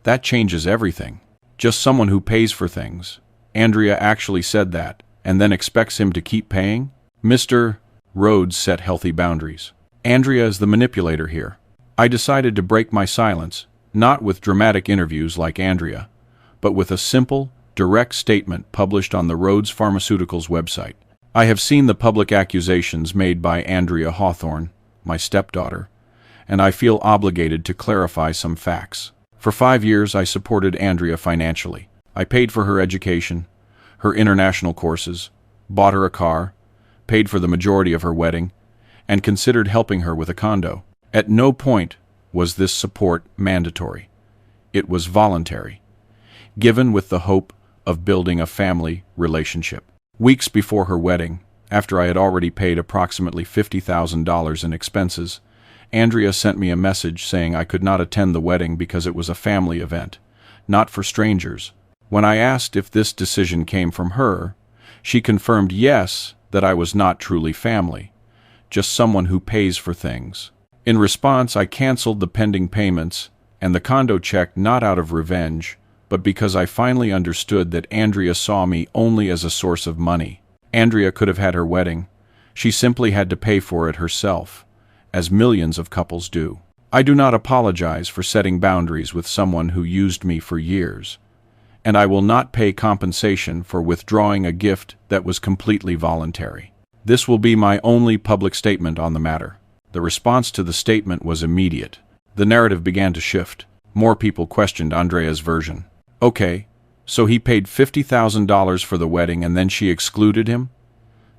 That changes everything. Just someone who pays for things. Andrea actually said that, and then expects him to keep paying? Mr. Rhodes set healthy boundaries. Andrea is the manipulator here. I decided to break my silence, not with dramatic interviews like Andrea, but with a simple, direct statement published on the Rhodes Pharmaceuticals website. I have seen the public accusations made by Andrea Hawthorne, my stepdaughter, and I feel obligated to clarify some facts. For 5 years, I supported Andrea financially. I paid for her education, her international courses, bought her a car, paid for the majority of her wedding, and considered helping her with a condo. At no point was this support mandatory. It was voluntary, given with the hope of building a family relationship. Weeks before her wedding, After I had already paid approximately $50,000 in expenses, Andrea sent me a message saying I could not attend the wedding because it was a family event, not for strangers. When I asked if this decision came from her, she confirmed yes, that I was not truly family, just someone who pays for things. In response, I canceled the pending payments and the condo check not out of revenge, but because I finally understood that Andrea saw me only as a source of money. Andrea could have had her wedding. She simply had to pay for it herself, as millions of couples do. I do not apologize for setting boundaries with someone who used me for years, and I will not pay compensation for withdrawing a gift that was completely voluntary. This will be my only public statement on the matter. The response to the statement was immediate. The narrative began to shift. More people questioned Andrea's version. Okay, so he paid $50,000 for the wedding and then she excluded him?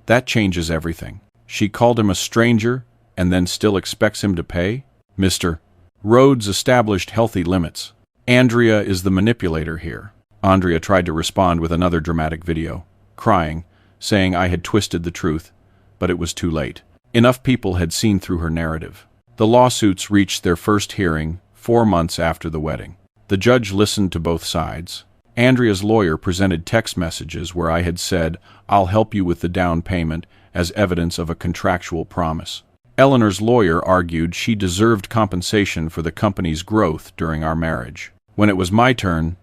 That changes everything. She called him a stranger and then still expects him to pay? Mr. Rhodes established healthy limits. Andrea is the manipulator here. Andrea tried to respond with another dramatic video, crying, saying I had twisted the truth, but it was too late. Enough people had seen through her narrative. The lawsuits reached their first hearing 4 months after the wedding. The judge listened to both sides. Andrea's lawyer presented text messages where I had said, "I'll help you with the down payment," as evidence of a contractual promise. Eleanor's lawyer argued she deserved compensation for the company's growth during our marriage. When it was my turn,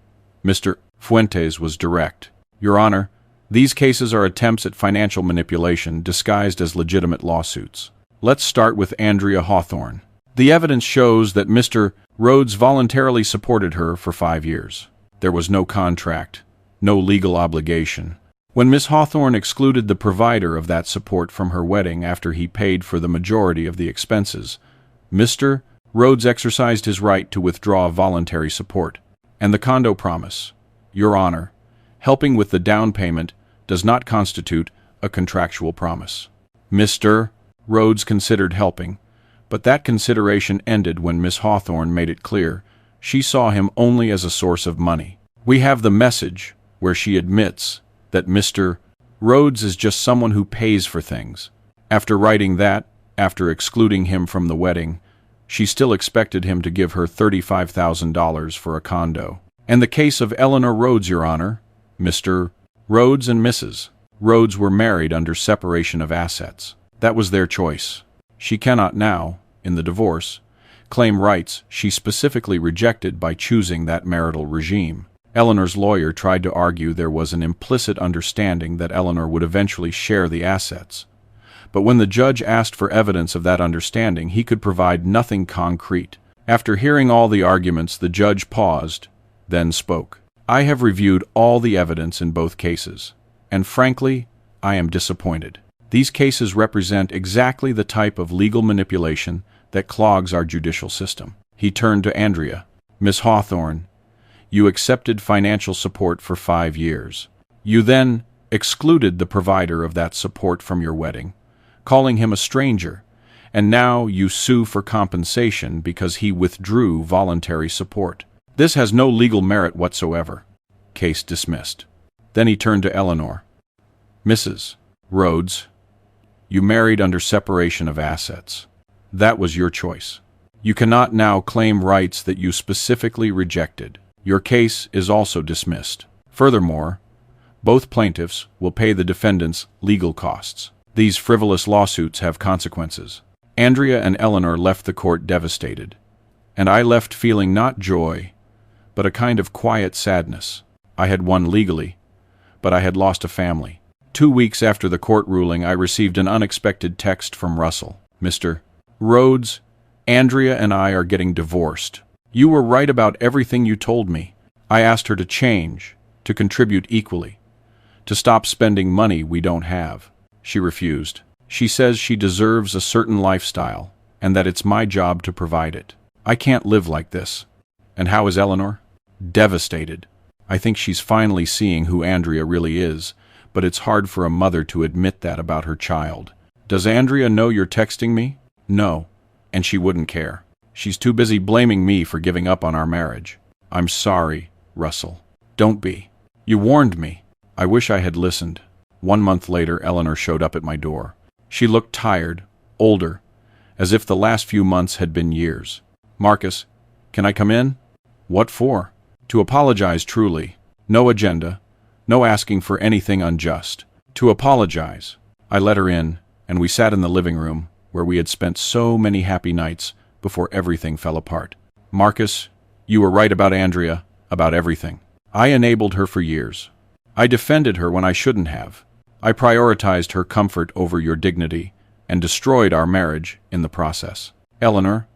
Mr. Fuentes was direct. "Your Honor, these cases are attempts at financial manipulation disguised as legitimate lawsuits. Let's start with Andrea Hawthorne. The evidence shows that Mr. Rhodes voluntarily supported her for 5 years. There was no contract, no legal obligation. When Miss Hawthorne excluded the provider of that support from her wedding after he paid for the majority of the expenses, Mr. Rhodes exercised his right to withdraw voluntary support. And the condo promise, Your Honor, helping with the down payment does not constitute a contractual promise. Mr. Rhodes considered helping, but that consideration ended when Miss Hawthorne made it clear she saw him only as a source of money. We have the message where she admits that Mr. Rhodes is just someone who pays for things. After writing that, after excluding him from the wedding, she still expected him to give her $35,000 for a condo. And the case of Eleanor Rhodes, Your Honor, Mr. Rhodes and Mrs. Rhodes were married under separation of assets. That was their choice. She cannot now, in the divorce, claim rights she specifically rejected by choosing that marital regime. Eleanor's lawyer tried to argue there was an implicit understanding that Eleanor would eventually share the assets. But when the judge asked for evidence of that understanding, he could provide nothing concrete. After hearing all the arguments, the judge paused, then spoke. I have reviewed all the evidence in both cases, and frankly, I am disappointed. These cases represent exactly the type of legal manipulation that clogs our judicial system. He turned to Andrea. Miss Hawthorne, you accepted financial support for 5 years. You then excluded the provider of that support from your wedding, calling him a stranger, and now you sue for compensation because he withdrew voluntary support. This has no legal merit whatsoever. Case dismissed. Then he turned to Eleanor. Mrs. Rhodes, you married under separation of assets. That was your choice. You cannot now claim rights that you specifically rejected. Your case is also dismissed. Furthermore, both plaintiffs will pay the defendant's legal costs. These frivolous lawsuits have consequences. Andrea and Eleanor left the court devastated, and I left feeling not joy, but a kind of quiet sadness. I had won legally, but I had lost a family. 2 weeks after the court ruling, I received an unexpected text from Russell. Mr. Rhodes, Andrea and I are getting divorced. You were right about everything you told me. I asked her to change, to contribute equally, to stop spending money we don't have. She refused. She says she deserves a certain lifestyle, and that it's my job to provide it. I can't live like this. And how is Eleanor? Devastated. I think she's finally seeing who Andrea really is, but it's hard for a mother to admit that about her child. Does Andrea know you're texting me? No, and she wouldn't care. She's too busy blaming me for giving up on our marriage. I'm sorry, Russell. Don't be. You warned me. I wish I had listened. 1 month later, Eleanor showed up at my door. She looked tired, older, as if the last few months had been years. "Marcus, can I come in?" "What for?" "To apologize truly. No agenda, no asking for anything unjust. To apologize." I let her in, and we sat in the living room, where we had spent so many happy nights before everything fell apart. "Marcus, you were right about Andrea, about everything. I enabled her for years. I defended her when I shouldn't have. I prioritized her comfort over your dignity, and destroyed our marriage in the process." "Eleanor,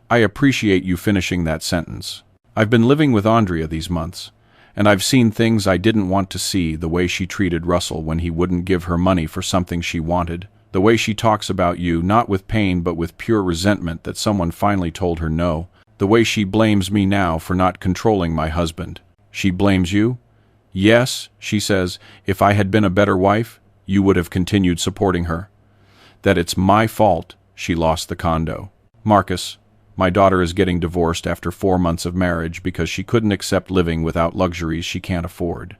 I appreciate you finishing that sentence. I've been living with Andrea these months, and I've seen things I didn't want to see, the way she treated Russell when he wouldn't give her money for something she wanted, the way she talks about you, not with pain but with pure resentment that someone finally told her no, the way she blames me now for not controlling my husband." "She blames you?" "Yes," she says, "if I had been a better wife, you would have continued supporting her. That it's my fault she lost the condo." "Marcus, my daughter is getting divorced after 4 months of marriage because she couldn't accept living without luxuries she can't afford.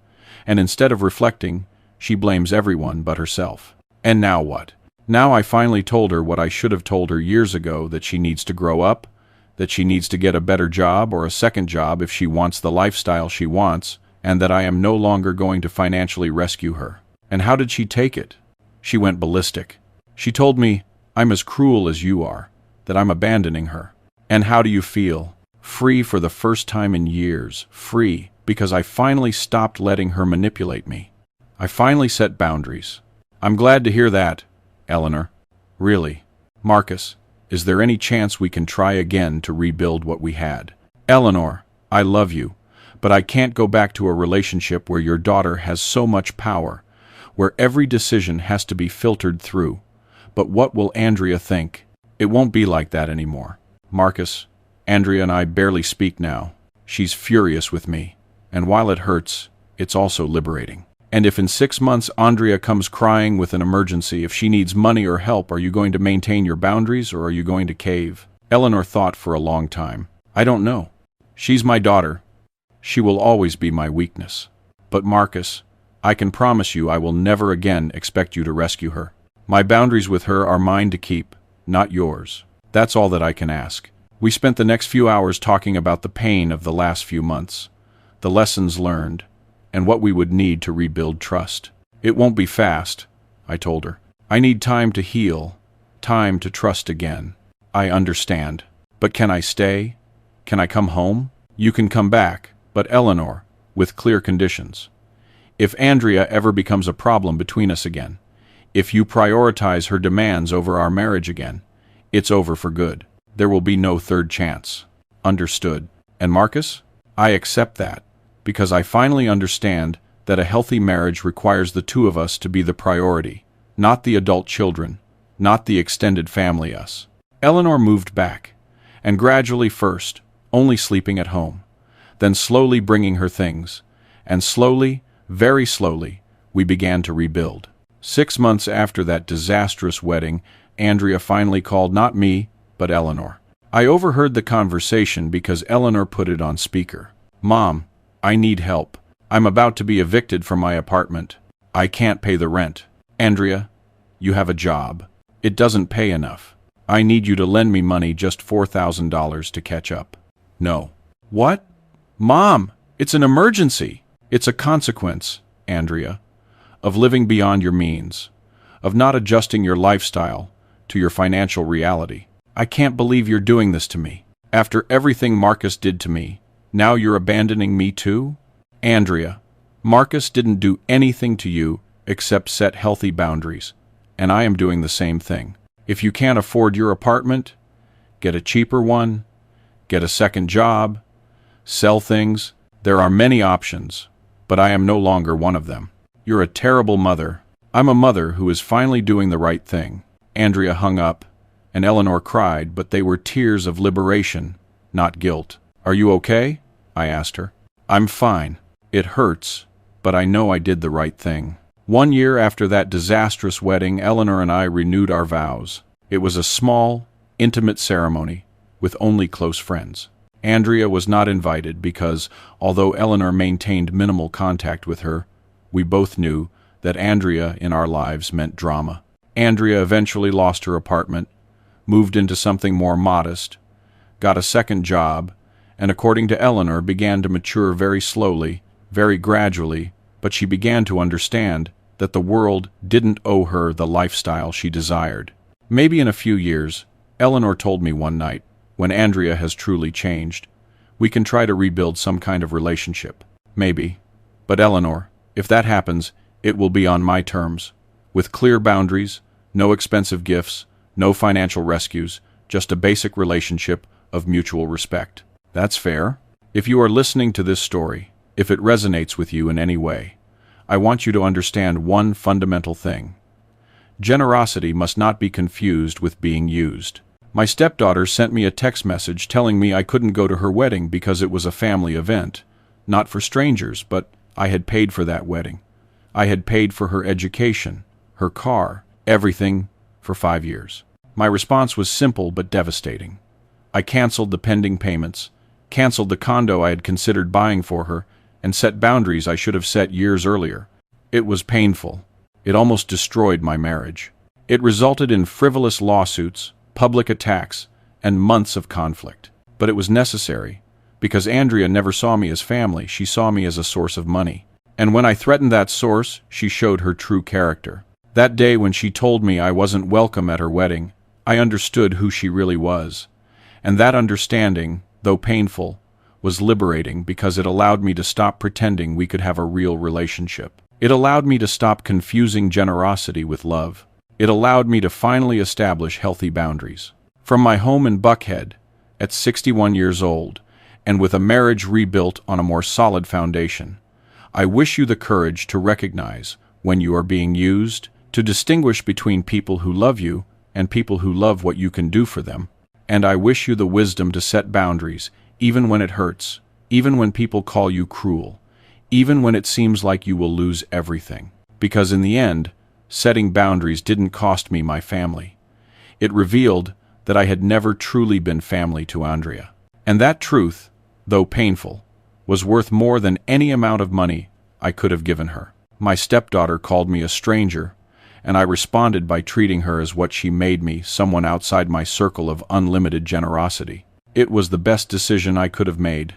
And instead of reflecting, she blames everyone but herself. And now what? Now I finally told her what I should have told her years ago, that she needs to grow up, that she needs to get a better job or a second job if she wants the lifestyle she wants, and that I am no longer going to financially rescue her." And how did she take it? She went ballistic. She told me, "I'm as cruel as you are, that I'm abandoning her." "And how do you feel?" "Free for the first time in years. Free, because I finally stopped letting her manipulate me. I finally set boundaries." "I'm glad to hear that, Eleanor. Really. Marcus, is there any chance we can try again to rebuild what we had?" "Eleanor, I love you, but I can't go back to a relationship where your daughter has so much power, where every decision has to be filtered through. But what will Andrea think? It won't be like that anymore. Marcus, Andrea and I barely speak now. She's furious with me, and while it hurts, it's also liberating. And if in 6 months Andrea comes crying with an emergency, if she needs money or help, are you going to maintain your boundaries or are you going to cave?" Eleanor thought for a long time. "I don't know. She's my daughter. She will always be my weakness. But Marcus, I can promise you I will never again expect you to rescue her. My boundaries with her are mine to keep, not yours. That's all that I can ask." We spent the next few hours talking about the pain of the last few months, the lessons learned, and what we would need to rebuild trust. "It won't be fast," I told her. "I need time to heal, time to trust again." "I understand. But can I stay? Can I come home?" "You can come back, but Eleanor, with clear conditions. If Andrea ever becomes a problem between us again, if you prioritize her demands over our marriage again, it's over for good. There will be no third chance." "Understood. And Marcus, I accept that, because I finally understand that a healthy marriage requires the two of us to be the priority, not the adult children, not the extended family us." Eleanor moved back, and gradually first, only sleeping at home, then slowly bringing her things, and slowly, very slowly, we began to rebuild. 6 months after that disastrous wedding, Andrea finally called not me, but Eleanor. I overheard the conversation because Eleanor put it on speaker. "Mom, I need help. I'm about to be evicted from my apartment. I can't pay the rent. Andrea, you have a job. It doesn't pay enough. I need you to lend me money, just $4,000 to catch up." "No." "What? Mom, it's an emergency." "It's a consequence, Andrea, of living beyond your means, of not adjusting your lifestyle to your financial reality. I can't believe you're doing this to me. After everything Marcus did to me, now you're abandoning me too?" "Andrea, Marcus didn't do anything to you except set healthy boundaries, and I am doing the same thing. If you can't afford your apartment, get a cheaper one, get a second job, sell things. There are many options, but I am no longer one of them. You're a terrible mother." "I'm a mother who is finally doing the right thing." Andrea hung up, and Eleanor cried, but they were tears of liberation, not guilt. "Are you okay?" I asked her. "I'm fine. It hurts, but I know I did the right thing." 1 year after that disastrous wedding, Eleanor and I renewed our vows. It was a small, intimate ceremony, with only close friends. Andrea was not invited because, although Eleanor maintained minimal contact with her, we both knew that Andrea in our lives meant drama. Andrea eventually lost her apartment, moved into something more modest, got a second job, and according to Eleanor, began to mature very slowly, very gradually, but she began to understand that the world didn't owe her the lifestyle she desired. Maybe in a few years, Eleanor told me one night, when Andrea has truly changed, we can try to rebuild some kind of relationship. Maybe. But Eleanor, if that happens, it will be on my terms, with clear boundaries, no expensive gifts, no financial rescues, just a basic relationship of mutual respect. That's fair. If you are listening to this story, if it resonates with you in any way, I want you to understand one fundamental thing. Generosity must not be confused with being used. My stepdaughter sent me a text message telling me I couldn't go to her wedding because it was a family event, not for strangers, but I had paid for that wedding. I had paid for her education, her car, everything for 5 years. My response was simple but devastating. I canceled the pending payments, canceled the condo I had considered buying for her, and set boundaries I should have set years earlier. It was painful. It almost destroyed my marriage. It resulted in frivolous lawsuits, public attacks, and months of conflict. But it was necessary, because Andrea never saw me as family, she saw me as a source of money. And when I threatened that source, she showed her true character. That day when she told me I wasn't welcome at her wedding, I understood who she really was. And that understanding, though painful, was liberating because it allowed me to stop pretending we could have a real relationship. It allowed me to stop confusing generosity with love. It allowed me to finally establish healthy boundaries. From my home in Buckhead, at 61 years old, and with a marriage rebuilt on a more solid foundation, I wish you the courage to recognize when you are being used, to distinguish between people who love you and people who love what you can do for them. And I wish you the wisdom to set boundaries, even when it hurts, even when people call you cruel, even when it seems like you will lose everything. Because in the end, setting boundaries didn't cost me my family. It revealed that I had never truly been family to Andrea. And that truth, though painful, was worth more than any amount of money I could have given her. My stepdaughter called me a stranger, and I responded by treating her as what she made me, someone outside my circle of unlimited generosity. It was the best decision I could have made.